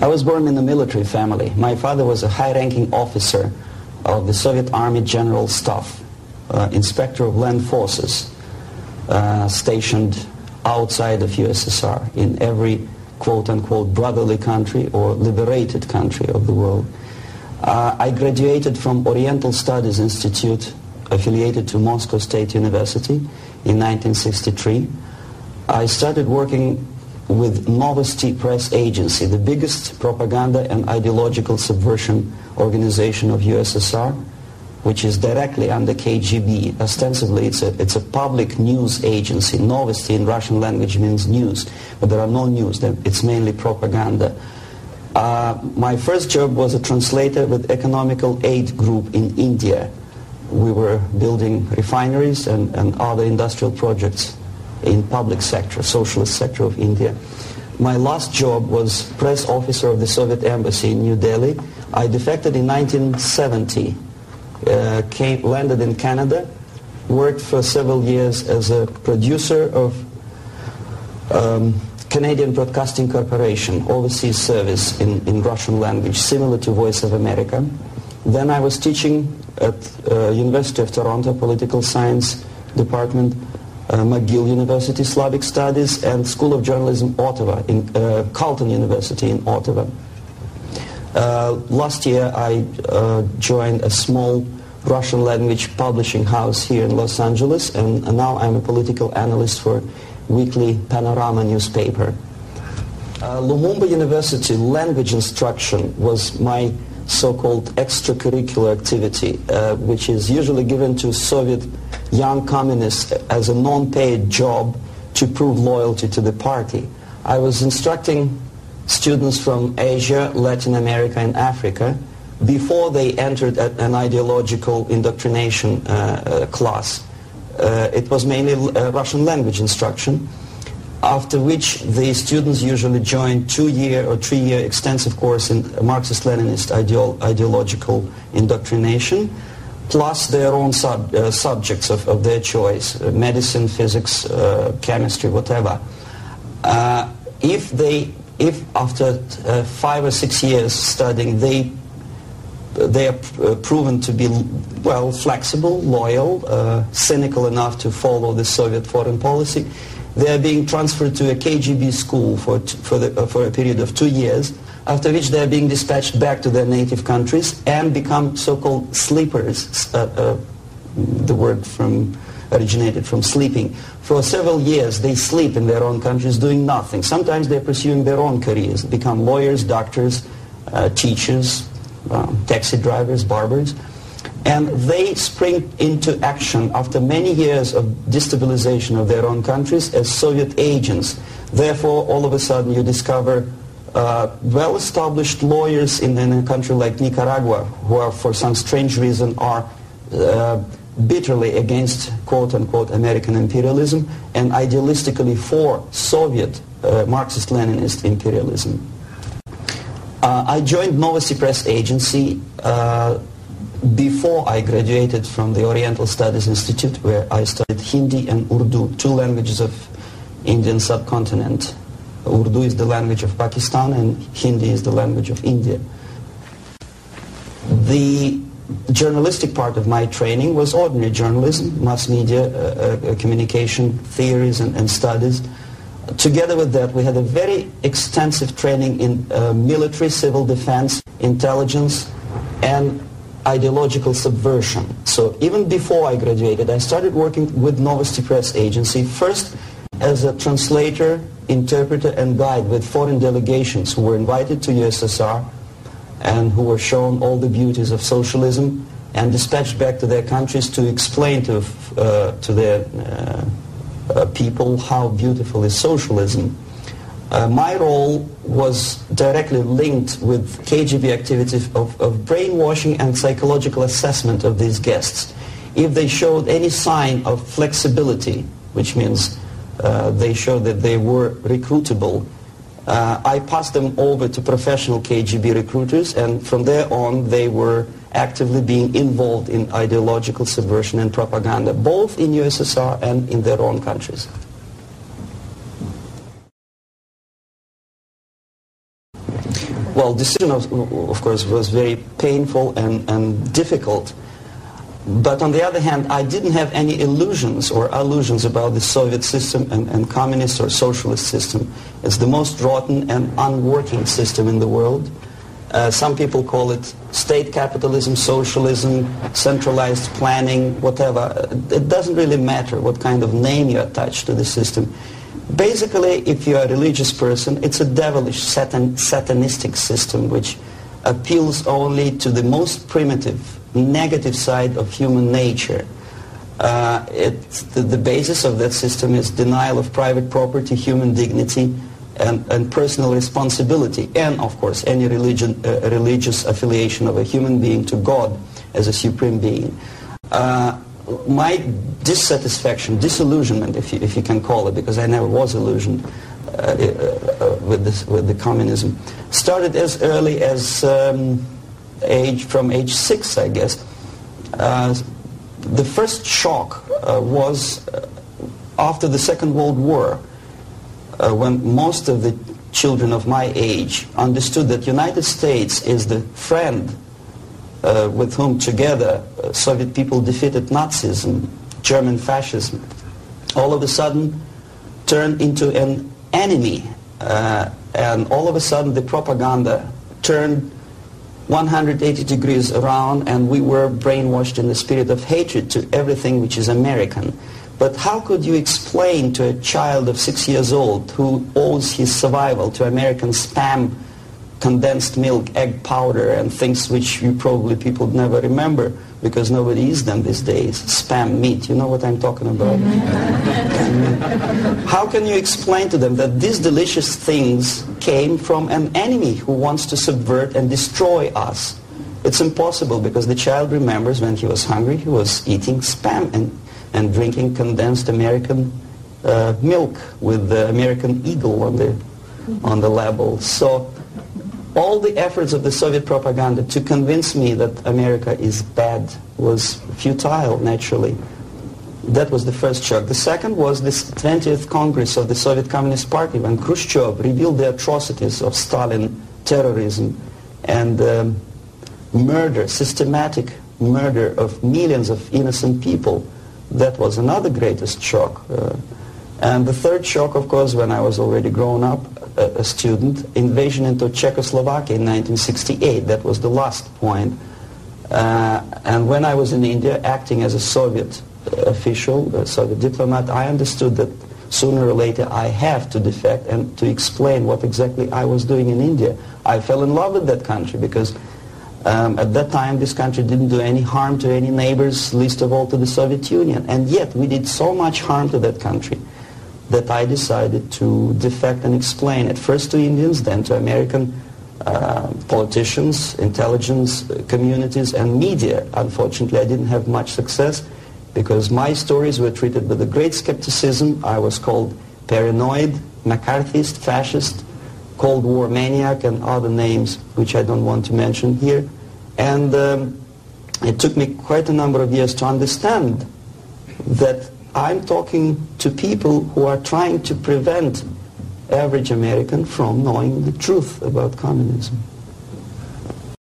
I was born in a military family. My father was a high-ranking officer of the Soviet Army General Staff, inspector of land forces, stationed outside of USSR in every quote-unquote brotherly country or liberated country of the world. I graduated from Oriental Studies Institute, affiliated to Moscow State University, in 1963. I started working with Novosti press agency, the biggest propaganda and ideological subversion organization of USSR, which is directly under KGB. Ostensibly, it's a public news agency. Novosti in Russian language means news, but there are no news. It's mainly propaganda. My first job was a translator with Economical Aid Group in India. We were building refineries and other industrial projects in public sector, socialist sector of India. My last job was press officer of the Soviet embassy in New Delhi. I defected in 1970, landed in Canada, worked for several years as a producer of Canadian Broadcasting Corporation, overseas service in Russian language, similar to Voice of America. Then I was teaching at University of Toronto, Political Science Department, McGill University, Slavic Studies, and School of Journalism, Ottawa, in Carleton University in Ottawa. Last year I joined a small Russian language publishing house here in Los Angeles, and now I'm a political analyst for weekly Panorama newspaper. Lumumba University language instruction was my so-called extracurricular activity, which is usually given to Soviet young communists as a non-paid job to prove loyalty to the party. I was instructing students from Asia, Latin America, and Africa before they entered an ideological indoctrination class. It was mainly Russian language instruction, after which the students usually joined 2-year or 3-year extensive course in Marxist-Leninist ideological indoctrination, plus their own subjects of their choice, medicine, physics, chemistry, whatever. If after 5 or 6 years studying they are proven to be, well, flexible, loyal, cynical enough to follow the Soviet foreign policy, they are being transferred to a KGB school for a period of 2 years, after which they are being dispatched back to their native countries and become so-called sleepers. The word originated from sleeping. For several years they sleep in their own countries doing nothing. Sometimes they're pursuing their own careers, become lawyers, doctors, teachers, taxi drivers, barbers. And they spring into action after many years of destabilization of their own countries as Soviet agents. Therefore, all of a sudden you discover well-established lawyers in a country like Nicaragua who are, for some strange reason, are bitterly against quote-unquote American imperialism and idealistically for Soviet Marxist-Leninist imperialism. I joined Novosti Press Agency before I graduated from the Oriental Studies Institute, where I studied Hindi and Urdu, 2 languages of Indian subcontinent. Urdu is the language of Pakistan and Hindi is the language of India. The journalistic part of my training was ordinary journalism, mass media, communication theories and studies. Together with that, we had a very extensive training in military, civil defense, intelligence, and ideological subversion. So even before I graduated, I started working with Novosti Press Agency, first as a translator, interpreter, and guide with foreign delegations who were invited to USSR and who were shown all the beauties of socialism and dispatched back to their countries to explain to their people how beautiful is socialism. My role was directly linked with KGB activities of brainwashing and psychological assessment of these guests. If they showed any sign of flexibility, which means they showed that they were recruitable, I passed them over to professional KGB recruiters, and from there on they were actively being involved in ideological subversion and propaganda, both in USSR and in their own countries. well, decision of course was very painful and difficult. But on the other hand, I didn't have any illusions or allusions about the Soviet system and communist or socialist system. It's the most rotten and unworking system in the world. Some people call it state capitalism, socialism, centralized planning, whatever. It doesn't really matter what kind of name you attach to the system. Basically, if you're a religious person, it's a devilish, satanistic system which appeals only to the most primitive, negative side of human nature. The basis of that system is denial of private property, human dignity, and personal responsibility, and of course any religious affiliation of a human being to God as a supreme being. My dissatisfaction, disillusionment, if you can call it, because I never was illusioned with the communism, started as early as from age 6, I guess. The first shock was after the Second World War, when most of the children of my age understood that United States is the friend with whom together Soviet people defeated Nazism, German fascism, all of a sudden turned into an enemy. And all of a sudden the propaganda turned 180 degrees around, and we were brainwashed in the spirit of hatred to everything which is American. But how could you explain to a child of 6 years old who owes his survival to American spam, condensed milk, egg powder, and things which you probably people never remember because nobody eats them these days, spam meat, you know what I'm talking about? How can you explain to them that these delicious things came from an enemy who wants to subvert and destroy us? It's impossible, because the child remembers when he was hungry, he was eating spam and drinking condensed American milk with the American eagle on the label. So all the efforts of the Soviet propaganda to convince me that America is bad was futile, naturally. That was the first shock. The second was this 20th Congress of the Soviet Communist Party, when Khrushchev revealed the atrocities of Stalin, terrorism, and murder, systematic murder of millions of innocent people. That was another greatest shock. And the third shock, of course, when I was already grown up, a student, invasion into Czechoslovakia in 1968. That was the last point. And when I was in India acting as a Soviet official, a Soviet diplomat, I understood that sooner or later I have to defect and to explain what exactly I was doing in India. I fell in love with that country because at that time this country didn't do any harm to any neighbors, least of all to the Soviet Union. And yet we did so much harm to that country that I decided to defect and explain it, first to Indians, then to American politicians, intelligence communities, and media. Unfortunately, I didn't have much success because my stories were treated with a great skepticism. I was called paranoid, McCarthyist, fascist, Cold War maniac, and other names which I don't want to mention here. And it took me quite a number of years to understand that I'm talking to people who are trying to prevent average American from knowing the truth about communism.